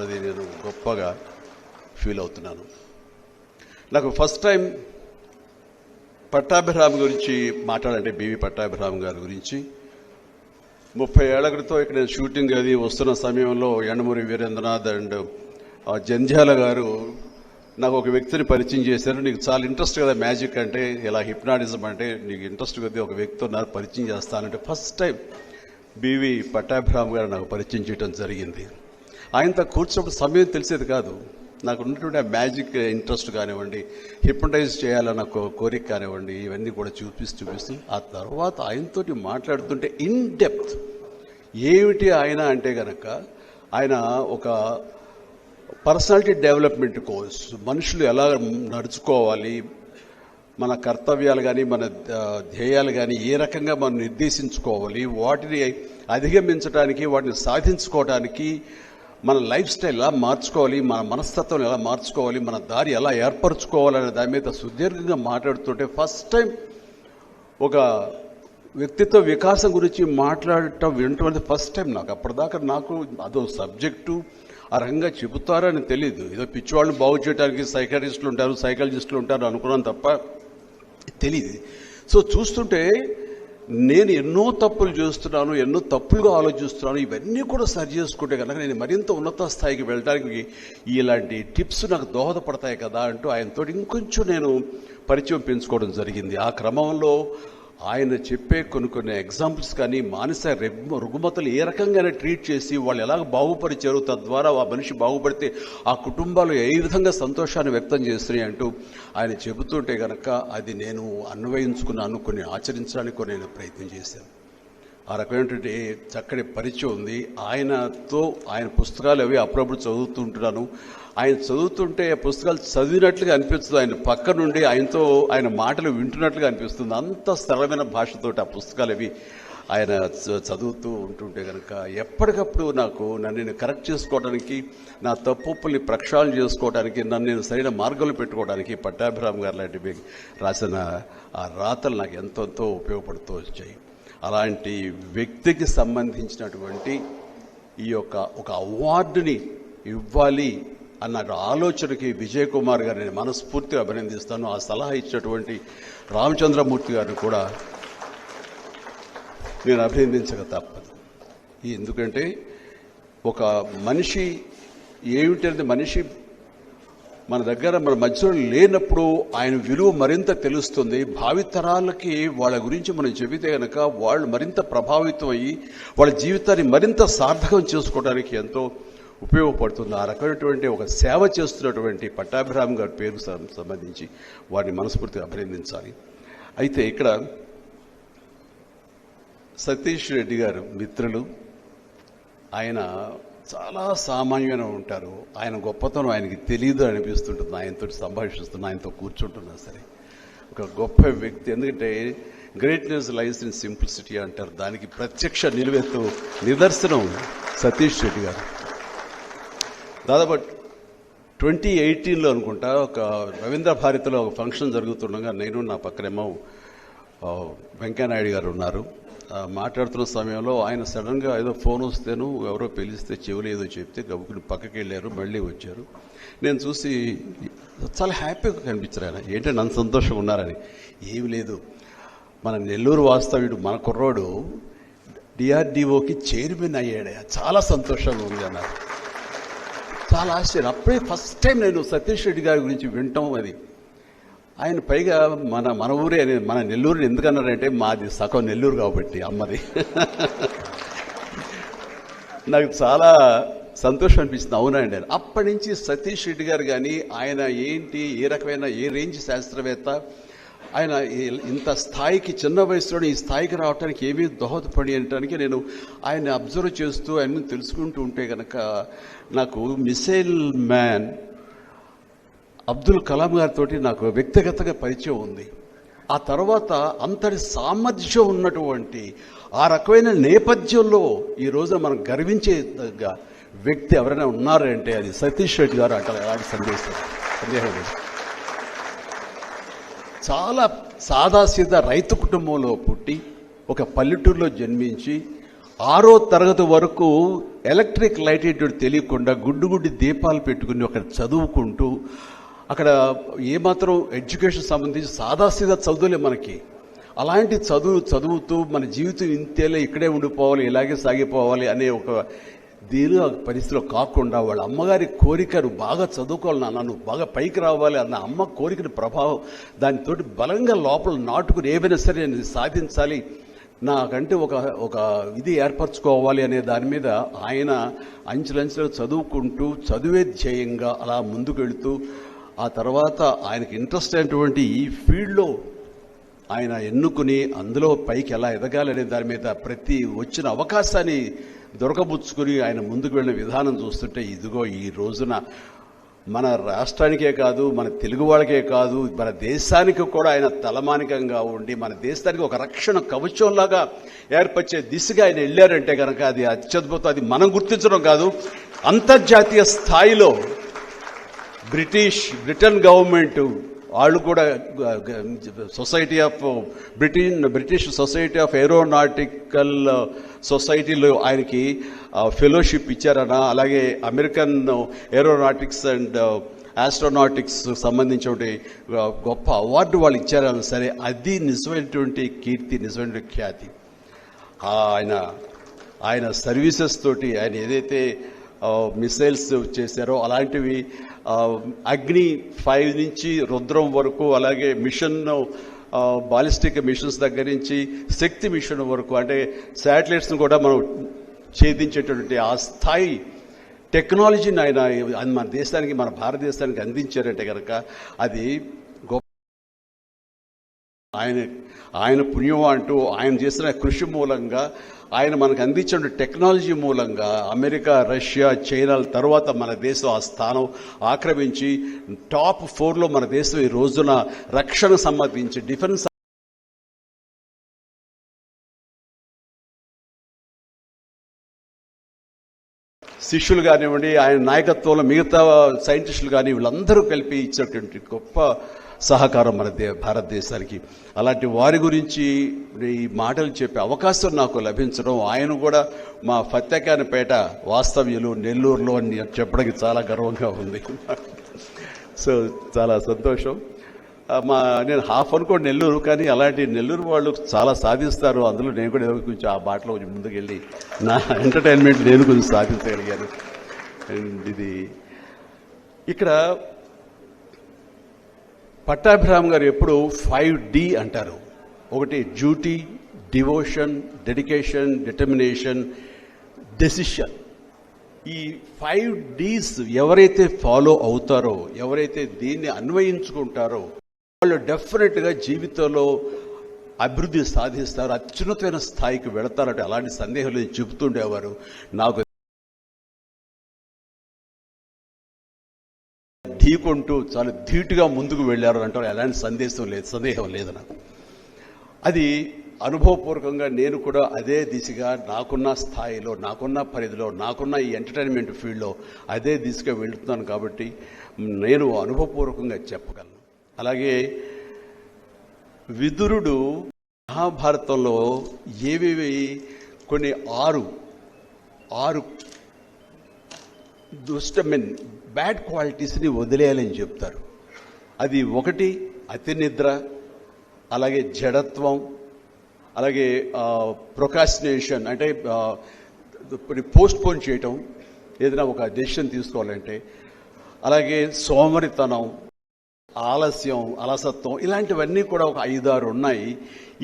అది నేను గొప్పగా ఫీల్ అవుతున్నాను. నాకు ఫస్ట్ టైం పట్టాభిరామ్ గురించి మాట్లాడంటే బివి పట్టాభిరామ్ గారి గురించి 30 ఏళ్ల క్రితం ఇక్కడ నేను షూటింగ్ అది వస్తున్న సమయంలో యండమూరి వీరేంద్రనాథ్ అండ్ జంధ్యాల గారు నాకు ఒక వ్యక్తిని పరిచయం చేశారు. నీకు చాలా ఇంట్రెస్ట్ కదా మ్యాజిక్ అంటే, ఇలా హిప్నాటిజం అంటే నీకు ఇంట్రెస్ట్ కొద్దీ ఒక వ్యక్తితో నాకు పరిచయం చేస్తానంటే ఫస్ట్ టైం బివి పట్టాభిరామ్ గారు నాకు పరిచయం చేయడం జరిగింది. ఆయనతో కూర్చున్నప్పుడు సమయం తెలిసేది కాదు. నాకు ఉన్నటువంటి ఆ మ్యాజిక్ ఇంట్రెస్ట్ కానివ్వండి, హిప్నటైజ్ చేయాలన్న కోరిక కానివ్వండి, ఇవన్నీ కూడా చూపిస్తూ ఆ తర్వాత ఆయనతోటి మాట్లాడుతుంటే ఇన్ డెప్త్ ఏమిటి ఆయన అంటే కనుక ఆయన ఒక పర్సనాలిటీ డెవలప్మెంట్ కోర్స్, మనుషులు ఎలా నడుచుకోవాలి, మన కర్తవ్యాలు కానీ మన ధ్యేయాలు కానీ ఏ రకంగా మనం నిర్దేశించుకోవాలి, వాటిని అధిగమించడానికి వాటిని సాధించుకోవడానికి మన లైఫ్ స్టైల్ ఎలా మార్చుకోవాలి, మన మనస్తత్వం ఎలా మార్చుకోవాలి, మన దారి ఎలా ఏర్పరచుకోవాలనే దాని మీద సుదీర్ఘంగా మాట్లాడుతుంటే ఫస్ట్ టైం ఒక వ్యక్తిత్వ వికాసం గురించి మాట్లాడటం వినటం ఫస్ట్ టైం నాకు. అప్పటిదాకా నాకు అదో సబ్జెక్టు ఆ రకంగా చెబుతారని తెలియదు. ఏదో పిచ్చివాళ్ళని బాగు చేయడానికి సైకాట్రిస్టులు ఉంటారు, సైకాలజిస్టులు ఉంటారు అనుకున్నాను తప్ప తెలియదు. సో చూస్తుంటే నేను ఎన్నో తప్పులు చేస్తున్నాను, ఎన్నో తప్పులుగా ఆలోచిస్తున్నాను. ఇవన్నీ కూడా సరి చేసుకుంటే కనుక నేను మరింత ఉన్నత స్థాయికి వెళ్ళడానికి ఇలాంటి టిప్స్ నాకు దోహదపడతాయి కదా అంటూ ఆయనతో ఇంకొంచెం నేను పరిచయం పెంచుకోవడం జరిగింది. ఆ క్రమంలో ఆయన చెప్పే కొన్ని ఎగ్జాంపుల్స్ కానీ మానసిక రుగ్మతలు ఏ రకంగా ట్రీట్ చేసి వాళ్ళు ఎలాగ బాగుపరిచారు, తద్వారా ఆ మనిషి బాగుపడితే ఆ కుటుంబాలు ఏ విధంగా సంతోషాన్ని వ్యక్తం చేస్తున్నాయి అంటూ ఆయన చెబుతుంటే కనుక అది నేను అన్వయించుకున్నాను, కొన్ని ఆచరించడానికి నేను ప్రయత్నం చేశాను. ఆ రకమైనటువంటి చక్కటి పరిచయం ఉంది. ఆయనతో ఆయన పుస్తకాలు అవి అప్పుడప్పుడు చదువుతుంటున్నాను. ఆయన చదువుతుంటే పుస్తకాలు చదివినట్లుగా అనిపిస్తుంది, ఆయన పక్క నుండి ఆయనతో ఆయన మాటలు వింటున్నట్లుగా అనిపిస్తుంది. అంత సరళమైన భాషతోటి ఆ పుస్తకాలు అవి ఆయన చదువుతూ ఉంటుంటే కనుక ఎప్పటికప్పుడు నన్ను నేను కరెక్ట్ చేసుకోవడానికి, నా తప్పుల్ని ప్రక్షాళన చేసుకోవడానికి, నన్ను నేను సరైన మార్గంలో పెట్టుకోవడానికి పట్టాభిరామ్ గారు లాంటివి రాసిన ఆ రాతలు నాకు ఎంతో ఉపయోగపడుతూ వచ్చాయి. అలాంటి వ్యక్తికి సంబంధించినటువంటి ఈ ఒక అవార్డుని ఇవ్వాలి అన్న ఆలోచనకి విజయ్ కుమార్ గారిని నేను మనస్ఫూర్తిగా అభినందిస్తాను. ఆ సలహా ఇచ్చినటువంటి రామచంద్రమూర్తి గారిని కూడా నేను అభినందించక తప్పదు. ఎందుకంటే ఒక మనిషి ఏమిటంటే మనిషి మన దగ్గర మన మధ్యలో లేనప్పుడు ఆయన విలువ మరింత తెలుస్తుంది. భావితరాలకి వాళ్ళ గురించి మనం చెబితే కనుక వాళ్ళు మరింత ప్రభావితం అయ్యి వాళ్ళ జీవితాన్ని మరింత సార్థకం చేసుకోవడానికి ఎంతో ఉపయోగపడుతుంది. ఆ రకమైనటువంటి ఒక సేవ చేస్తున్నటువంటి పట్టాభిరామ్ గారి పేరుకు సంబంధించి వారిని మనస్ఫూర్తిగా అభినందించాలి. అయితే ఇక్కడ సతీష్ రెడ్డి గారు మిత్రులు, ఆయన చాలా సామాన్యమైన ఉంటారు. ఆయన గొప్పతనం ఆయనకి తెలియదు అనిపిస్తుంటుంది. ఆయనతో సంభాషిస్తున్నా, ఆయనతో కూర్చుంటున్నా సరే ఒక గొప్ప వ్యక్తి. ఎందుకంటే గ్రేట్నెస్ లైస్ ఇన్ సింప్లిసిటీ అంటారు. దానికి ప్రత్యక్ష నిదర్శనం సతీష్ రెడ్డి గారు. దాదాపు 2018లో అనుకుంటా ఒక రవీంద్ర భారతిలో ఒక ఫంక్షన్ జరుగుతుండగా నేను నా పక్కనేమో వెంకయ్యనాయుడు గారు ఉన్నారు. మాట్లాడుతున్న సమయంలో ఆయన సడన్గా ఏదో ఫోన్ వస్తేను ఎవరో పిలిస్తే చెవులు ఏదో చెప్తే గబుకుని పక్కకి వెళ్ళారు, మళ్ళీ వచ్చారు. నేను చూసి చాలా హ్యాపీగా కనిపించారు. ఆయన ఏంటంటే నన్ను సంతోషంగా ఉన్నారని. ఏమి లేదు, మన నెల్లూరు వాస్తవ్యుడు మన కుర్రోడు డిఆర్డిఓకి చైర్మన్ అయ్యాడు, చాలా సంతోషంగా ఉంది అన్నారు. చాలా ఆశ్చర్యం. అప్పుడే ఫస్ట్ టైం నేను సతీష్ రెడ్డి గారి గురించి వింటాం. అది ఆయన పైగా మన ఊరే, మన నెల్లూరుని ఎందుకన్నారంటే మాది సగం నెల్లూరు కాబట్టి అమ్మది. నాకు చాలా సంతోషం అనిపిస్తుంది. అవునండి అని. అప్పటి నుంచి సతీష్ రెడ్డి గారు కానీ ఆయన ఏంటి, ఏ రకమైన ఏ రేంజ్ శాస్త్రవేత్త, ఆయన ఇంత స్థాయికి చిన్న వయసులో ఈ స్థాయికి రావడానికి ఏమీ దోహదపడి అనడానికి నేను ఆయన అబ్జర్వ్ చేస్తూ ఆయన తెలుసుకుంటూ ఉంటే కనుక నాకు మిసైల్ మ్యాన్ అబ్దుల్ కలాం గారితో నాకు వ్యక్తిగతంగా పరిచయం ఉంది. ఆ తర్వాత అంతటి సామర్థ్యం ఉన్నటువంటి ఆ రకమైన నేపథ్యంలో ఈ రోజున మనం గర్వించే వ్యక్తి ఎవరైనా ఉన్నారంటే అది సతీష్ రెడ్డి గారు అంటారు. అలాంటి సందేహం లేదు. చాలా సాదాసీదా రైతు కుటుంబంలో పుట్టి ఒక పల్లెటూరులో జన్మించి 6వ తరగతి వరకు ఎలక్ట్రిక్ లైట్ ఏంటో తెలియకుండా గుడ్డి దీపాలు పెట్టుకుని అక్కడ చదువుకుంటూ, అక్కడ ఏమాత్రం ఎడ్యుకేషన్ సంబంధించి సాదాసీదా చదువులే మనకి. అలాంటి చదువుతూ మన జీవితం ఇంతేలే, ఇక్కడే ఉండిపోవాలి, ఇలాగే సాగిపోవాలి అనే ఒక దీని పరిస్థితిలో కాకుండా వాళ్ళ అమ్మగారి కోరికను బాగా చదువుకోవాలి నాన్న, నువ్వు బాగా పైకి రావాలి అన్న అమ్మ కోరికని ప్రభావం దానితో బలంగా లోపల నాటుకుని ఏమైనా సరే నేను సాధించాలి, నాకంటే ఒక ఇది ఏర్పరచుకోవాలి అనే దాని మీద ఆయన అంచెలంచెలు చదువుకుంటూ చదువే ధ్యేయంగా అలా ముందుకు వెళుతూ, ఆ తర్వాత ఆయనకి ఇంట్రెస్ట్ అయినటువంటి ఈ ఫీల్డ్లో ఆయన ఎన్నుకుని అందులో పైకి ఎలా ఎదగాలనే దాని మీద ప్రతి వచ్చిన అవకాశాన్ని దొరకబుచ్చుకుని ఆయన ముందుకు వెళ్ళిన విధానం చూస్తుంటే, ఇదిగో ఈ రోజున మన రాష్ట్రానికే కాదు, మన తెలుగు వాళ్ళకే కాదు, మన దేశానికి కూడా ఆయన తలమానికంగా ఉండి మన దేశానికి ఒక రక్షణ కవచంలాగా ఏర్పరిచే దిశగా ఆయన వెళ్ళారంటే కనుక అది అత్యద్భుతం. అది మనం గుర్తించడం కాదు, అంతర్జాతీయ స్థాయిలో బ్రిటన్ గవర్నమెంట్ వాళ్ళు కూడా బ్రిటిష్ సొసైటీ ఆఫ్ ఏరోనాటికల్ సొసైటీలో ఆయనకి ఫెలోషిప్ ఇచ్చారన్న, అలాగే అమెరికన్ ఏరోనాటిక్స్ అండ్ ఆస్ట్రోనాటిక్స్ సంబంధించిన గొప్ప అవార్డు వాళ్ళు ఇచ్చారన్న సరే, అది నిజమైనటువంటి కీర్తి, నిజమైనటువంటి ఖ్యాతి. ఆయన సర్వీసెస్ తోటి ఆయన ఏదైతే మిసైల్స్ చేశారో అలాంటివి అగ్ని 5 నుంచి రుద్రం వరకు, అలాగే మిషన్ బాలిస్టిక్ మిషన్స్ దగ్గర నుంచి శక్తి మిషన్ వరకు, అంటే శాటిలైట్స్ను కూడా మనం ఛేదించేటటువంటి ఆ స్థాయి టెక్నాలజీని ఆయన మన దేశానికి, మన భారతదేశానికి అందించారంటే కనుక అది గొప్ప. ఆయన పుణ్యం అంటూ ఆయన చేసిన కృషి మూలంగా, ఆయన మనకు అందించిన టెక్నాలజీ మూలంగా అమెరికా, రష్యా, చైనాల తర్వాత మన దేశం ఆ స్థానం ఆక్రమించి టాప్ 4లో మన దేశం ఈ రోజున రక్షణ సంబంధించి డిఫెన్స్ శిష్యులు కానివ్వండి, ఆయన నాయకత్వంలో మిగతా సైంటిస్టులు కానీ వీళ్ళందరూ కలిపి ఇచ్చినటువంటి గొప్ప సహకారం మన భారతదేశానికి. అలాంటి వారి గురించి ఈ మాటలు చెప్పే అవకాశం నాకు లభించడం, ఆయన కూడా మా ఫత్తెకానిపేట వాస్తవ్యులు, నెల్లూరులో అని చెప్పడానికి చాలా గర్వంగా ఉంది. సో చాలా సంతోషం. నేను హాఫ్ అనుకోండి నెల్లూరు, కానీ అలాంటి నెల్లూరు వాళ్ళు చాలా సాధిస్తారు. అందులో నేను కూడా కొంచెం ఆ బాటలో కొంచెం ముందుకెళ్ళి నా ఎంటర్టైన్మెంట్ నేను కొంచెం సాధించగలిగాను. అండ్ ఇది ఇక్కడ పట్టాభిరామ్ గారు ఎప్పుడు 5D అంటారు. ఒకటి duty, devotion, dedication, determination, decision. ఈ 5Ds ఎవరైతే ఫాలో అవుతారో, ఎవరైతే దీన్ని అన్వయించుకుంటారో వాళ్ళు డెఫినెట్గా జీవితంలో అభివృద్ధి సాధిస్తారు, అత్యున్నతమైన స్థాయికి వెళతారంటే అలాంటి సందేహాలు చెబుతుండేవారు. నాకు ఢీకొంటూ చాలా ధీటుగా ముందుకు వెళ్ళారు అంటారు, ఎలాంటి సందేహం లేదు నాకు. అది అనుభవపూర్వకంగా నేను కూడా అదే దిశగా నాకున్న స్థాయిలో, నాకున్న పరిధిలో, నాకున్న ఈ ఎంటర్టైన్మెంట్ ఫీల్డ్లో అదే దిశగా వెళుతున్నాను కాబట్టి నేను అనుభవపూర్వకంగా చెప్పగలను. అలాగే విదురుడు మహాభారతంలో ఏవేవి కొన్ని 6 దుష్టమెన్ బ్యాడ్ క్వాలిటీస్ని వదిలేయాలని చెప్తారు. అది ఒకటి అతి నిద్ర, అలాగే జడత్వం, అలాగే ప్రొకాస్టినేషన్ అంటే పోస్ట్పోన్ చేయటం ఏదైనా ఒక డెసిషన్ తీసుకోవాలంటే, అలాగే సోమరితనం, ఆలస్యం, అలసత్వం, ఇలాంటివన్నీ కూడా ఒక 5-6 ఉన్నాయి.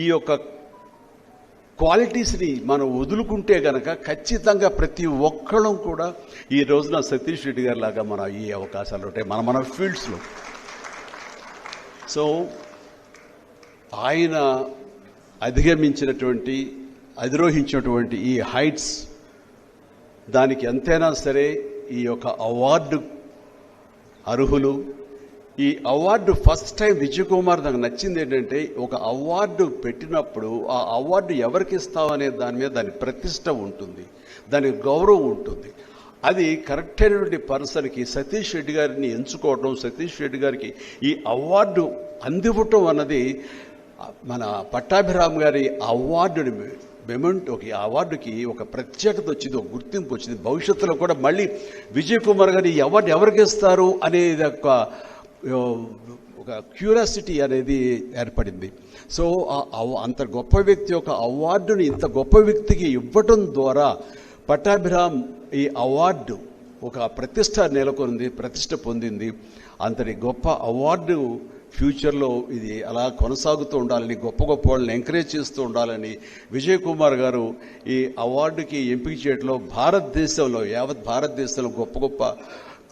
ఈ యొక్క క్వాలిటీస్ని మనం వదులుకుంటే గనక ఖచ్చితంగా ప్రతి ఒక్కళ్ళం కూడా ఈ రోజున సతీష్ రెడ్డి గారి లాగా మన ఈ అవకాశాలు ఉంటాయి మన ఫీల్డ్స్లో. సో ఆయన అధిరోహించినటువంటి ఈ హైట్స్, దానికి ఎంతైనా సరే ఈ యొక్క అవార్డు అర్హులు. ఈ award first time Vijay Kumar నాకు నచ్చింది ఏంటంటే, ఒక అవార్డు పెట్టినప్పుడు ఆ అవార్డు ఎవరికి ఇస్తామనే దాని మీద దాని ప్రతిష్ట ఉంటుంది, దానికి గౌరవం ఉంటుంది. అది కరెక్ట్ అయినటువంటి పర్సన్కి సతీష్ రెడ్డి గారిని ఎంచుకోవడం, సతీష్ రెడ్డి గారికి ఈ అవార్డు అందివ్వటం అన్నది మన పట్టాభిరామ్ గారి అవార్డుని ఒక అవార్డుకి ఒక ప్రత్యేకత వచ్చింది, ఒక గుర్తింపు వచ్చింది. భవిష్యత్తులో కూడా మళ్ళీ విజయ్ కుమార్ గారు ఈ అవార్డు ఎవరికి ఇస్తారు అనేది ఒక క్యూరియాసిటీ అనేది ఏర్పడింది. సో అంత గొప్ప వ్యక్తి యొక్క అవార్డుని ఇంత గొప్ప వ్యక్తికి ఇవ్వటం ద్వారా పట్టాభిరామ్ ఈ అవార్డు ఒక ప్రతిష్ట పొందింది. అంతటి గొప్ప అవార్డు ఫ్యూచర్లో ఇది అలా కొనసాగుతూ ఉండాలని, గొప్ప గొప్ప వాళ్ళని ఎంకరేజ్ చేస్తూ ఉండాలని విజయ్ కుమార్ గారు ఈ అవార్డుకి ఎంపిక చేయడంలో యావత్ భారతదేశంలో గొప్ప గొప్ప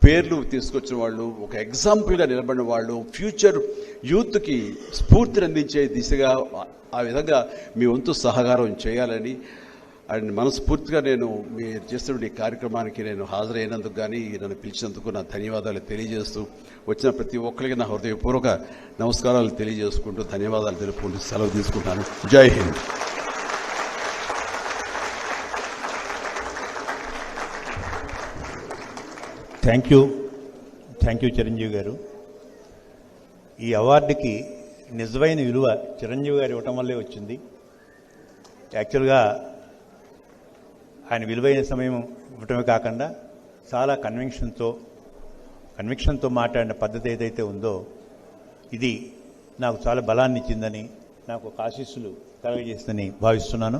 పేర్లు తీసుకొచ్చిన వాళ్ళు, ఒక ఎగ్జాంపుల్గా నిలబడిన వాళ్ళు, ఫ్యూచర్ యూత్కి స్ఫూర్తిని అందించే దిశగా ఆ విధంగా మీ వంతు సహకారం చేయాలని అండ్ మనస్ఫూర్తిగా నేను మీరు చేస్తున్న ఈ కార్యక్రమానికి నేను హాజరైనందుకు కానీ నన్ను పిలిచినందుకు నా ధన్యవాదాలు తెలియజేస్తూ, వచ్చిన ప్రతి ఒక్కరికి నా హృదయపూర్వక నమస్కారాలు తెలియజేసుకుంటూ ధన్యవాదాలు తెలుపుకుంటూ సెలవు తీసుకుంటాను. జై హింద్. థ్యాంక్ యూ చిరంజీవి గారు. ఈ అవార్డుకి నిజమైన విలువ చిరంజీవి గారు ఇవ్వటం వల్లే వచ్చింది. యాక్చువల్గా ఆయన విలువైన సమయం ఇవ్వటమే కాకుండా చాలా కన్విక్షన్తో మాట్లాడిన పద్ధతి ఏదైతే ఉందో ఇది నాకు చాలా బలాన్ని ఇచ్చిందని, నాకు ఒక ఆశీస్సులు కలగజేస్తుందని భావిస్తున్నాను.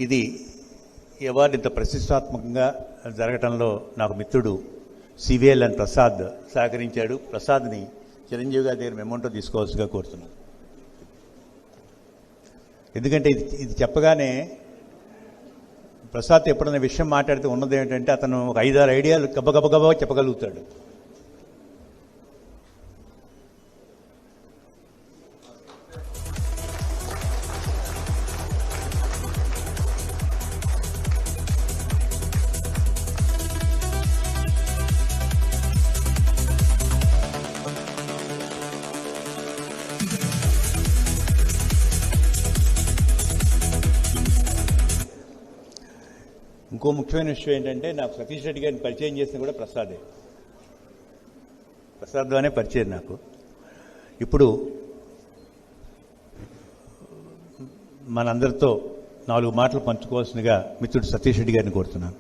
ఈ అవార్డు ఇంత ప్రతిష్టాత్మకంగా జరగటంలో నాకు మిత్రుడు సివిఎల్ అండ్ ప్రసాద్ సహకరించాడు. ప్రసాద్ని చిరంజీవి గారి దగ్గర మెమోంటో తీసుకోవాల్సిగా కోరుతున్నాను. ఎందుకంటే ఇది చెప్పగానే ప్రసాద్ ఎప్పుడైనా విషయం మాట్లాడితే ఉన్నది ఏంటంటే అతను ఒక 5-6 ఐడియాలు గబగబా చెప్పగలుగుతాడు. ఇంకో ముఖ్యమైన విషయం ఏంటంటే నాకు సతీష్ రెడ్డి గారిని పరిచయం చేసిన కూడా ప్రసాద్లోనే పరిచయం నాకు. ఇప్పుడు మనందరితో 4 మాటలు పంచుకోవాల్సిందిగా మిత్రుడు సతీష్ రెడ్డి గారిని కోరుతున్నాను.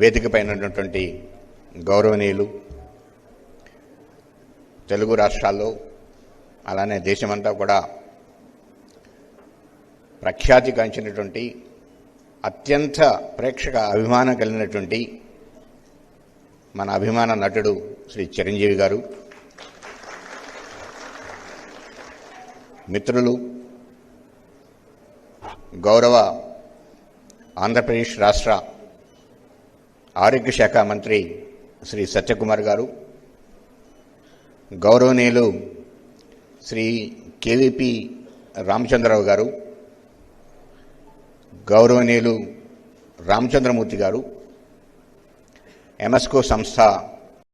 వేదికపైన ఉన్నటువంటి గౌరవనీయులు, తెలుగు రాష్ట్రాల్లో అలానే దేశమంతా కూడా ప్రఖ్యాతి గాంచినటువంటి అత్యంత ప్రేక్షక అభిమానం కలిగినటువంటి మన అభిమాన నటుడు శ్రీ చిరంజీవి గారు, మిత్రులు, గౌరవ ఆంధ్రప్రదేశ్ రాష్ట్ర ఆరోగ్య శాఖ మంత్రి శ్రీ సత్యకుమార్ గారు, గౌరవనీయులు శ్రీ కేవీపీ రామచంద్రరావు గారు, గౌరవనీయులు రామచంద్రమూర్తి గారు, ఎంఎస్కో సంస్థ